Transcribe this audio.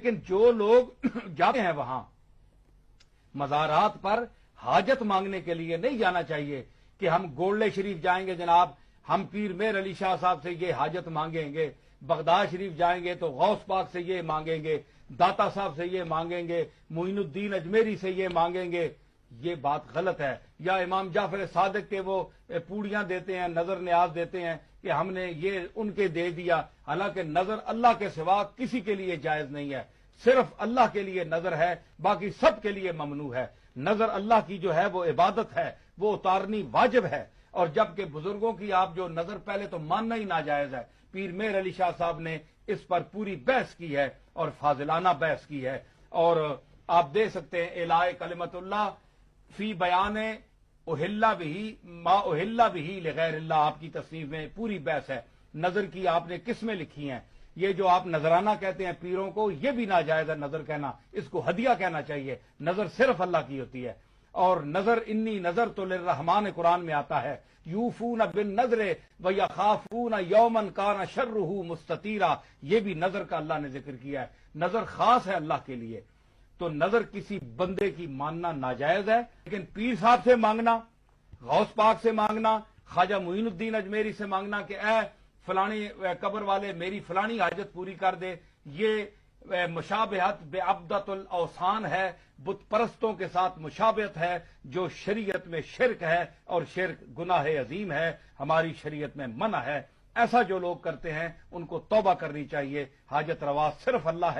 لیکن جو لوگ جاتے ہیں وہاں مزارات پر حاجت مانگنے کے لیے نہیں جانا چاہیے کہ ہم گولڈے شریف جائیں گے جناب، ہم پیر میر علی شاہ صاحب سے یہ حاجت مانگیں گے، بغداد شریف جائیں گے تو غوث پاک سے یہ مانگیں گے، داتا صاحب سے یہ مانگیں گے، معین الدین اجمیری سے یہ مانگیں گے۔ یہ بات غلط ہے۔ یا امام جعفر صادق کے وہ پوڑیاں دیتے ہیں، نظر نیاز دیتے ہیں کہ ہم نے یہ ان کے دے دیا، حالانکہ نظر اللہ کے سوا کسی کے لیے جائز نہیں ہے، صرف اللہ کے لیے نظر ہے، باقی سب کے لیے ممنوع ہے۔ نظر اللہ کی جو ہے وہ عبادت ہے، وہ اتارنی واجب ہے، اور جبکہ بزرگوں کی آپ جو نظر پہلے تو ماننا ہی ناجائز ہے۔ پیر میر علی شاہ صاحب نے اس پر پوری بحث کی ہے اور فاضلانہ بحث کی ہے، اور آپ دیکھ سکتے ہیں الائے کلمت اللہ فی بیان اہلا بھی ما اہلا بھی لغیر اللہ، آپ کی تصنیف میں پوری بحث ہے۔ نظر کی آپ نے قسمیں لکھی ہیں، یہ جو آپ نذرانہ کہتے ہیں پیروں کو، یہ بھی ناجائز ہے نظر کہنا، اس کو ہدیہ کہنا چاہیے۔ نظر صرف اللہ کی ہوتی ہے، اور نظر انی نظر تو للرحمان قرآن میں آتا ہے، یوفون بالنذر ویخافون یوما کان شرہ مستطیرا، یہ بھی نظر کا اللہ نے ذکر کیا ہے۔ نظر خاص ہے اللہ کے لیے، تو نظر کسی بندے کی ماننا ناجائز ہے، لیکن پیر صاحب سے مانگنا، غوث پاک سے مانگنا، خواجہ معین الدین اجمیری سے مانگنا کہ اے فلانی قبر والے میری فلانی حاجت پوری کر دے، یہ مشابہت بے عبدت الاوثان ہے، بت پرستوں کے ساتھ مشابہت ہے، جو شریعت میں شرک ہے، اور شرک گناہ عظیم ہے، ہماری شریعت میں منع ہے۔ ایسا جو لوگ کرتے ہیں ان کو توبہ کرنی چاہیے۔ حاجت روا صرف اللہ ہے۔